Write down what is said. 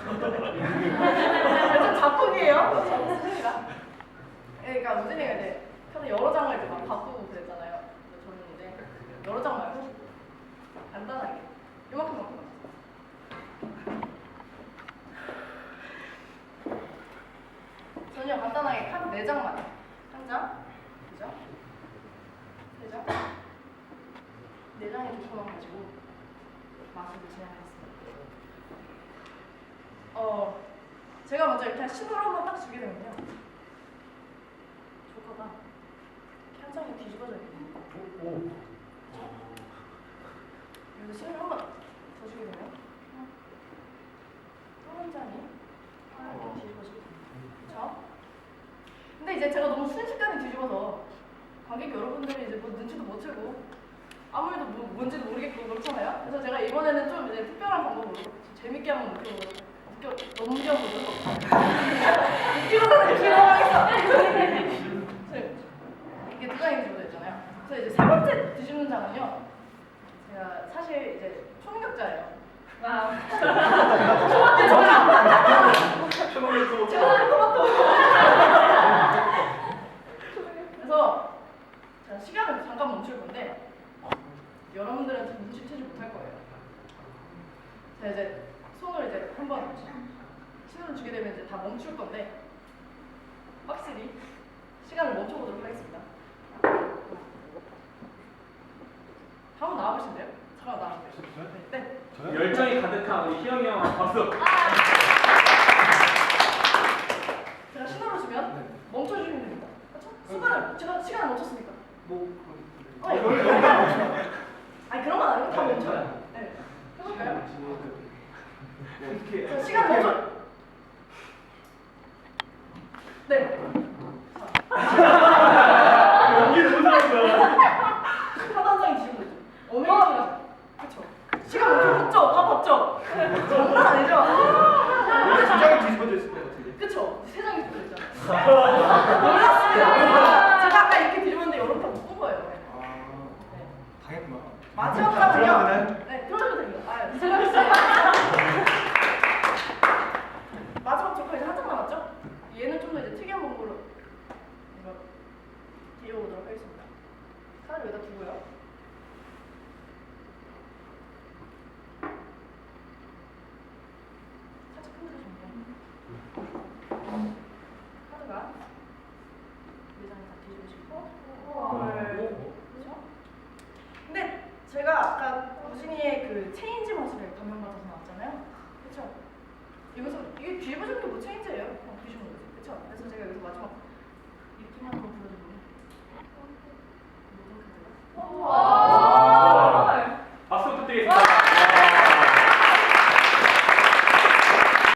좀 자폭이에요. 좋습니다. 그러니까 우진이가 이제 카드 여러 장을 이제 막 바꾸고 그랬잖아요. 저는 이제 여러 장 말고 간단하게 이만큼 바꾸고 저는 간단하게 카드 4장만 한 장, 2장, 3장, 4장의 조건을 가지고 마술을 진행하겠습니다. 제가 먼저 이렇게 신호를 한번 딱 주게 되면요. 조커가 이렇게 한 장이 뒤집어져 있거든요. 그래서 신호를 한번 더 주게 되면 또 한 장이 이렇게 뒤집어지게 됩니다. 그렇죠? 근데 이제 제가 너무 순식간에 뒤집어서 관객 여러분들이 이제 뭐 눈치도 못 채고 아무래도 뭔지도 모르겠고 그렇잖아요. 그래서 제가 이번에는 좀 이제 특별한 방법으로 재밌게 한번 넘겨보도록 웃기고서는 기억하겠어. 이게 두 장이 뒤집어져 있잖아요. 그래서 이제 세 번째 뒤집는 장은요. 제가 사실 이제 초능력자예요. 초능력자 제가 토마토. 그래서 제가 시간을 잠깐 멈출 건데 여러분들은 눈치채지 못할 거예요. 제가 이제 손을 이제 한번 신호를 주게 되면 이제 다 멈출 건데 확실히 시간을 멈춰보도록 하겠습니다. 한번 나와보실래요? 잠깐 나와보세요. 네. 열정이 가득한 우리 희영이 형 박수. 제가 신호를 주면 멈춰주시면 됩니다. 그렇죠? 제가 시간을 멈췄으니까. 아니 그런 건 아니고 다 멈춰요. 네. 해볼까요? 자, 시간 멈춰. 네. 연기를 못하는 하단 장이 뒤집어져 있죠. 어메이징하죠. 그쵸? 시간 멈춰 다 봤죠? 장난 아니죠? 두 장이 뒤집어져 있을 것 같은데. 그쵸? 세 장이 뒤집어져 있잖아요. 몰랐습니다. 제가 아까 이렇게 뒤집었는데 여러분 다못 본 거예요. 네. 당했구나. 마지막 장은요. 되나요? 네, 틀어줘도 됩니다. 수고하셨어요. 마지막 조커 이제 한 장 남았죠? 얘는 좀 더 이제 특이한 방법으로 이거 뒤집어보도록 하겠습니다. 카드를 여기다 두고요. 살짝 흔들어주면 카드가 4장이 다 뒤집어지고 그렇죠? 근데 제가 아까 우진이의 그 체인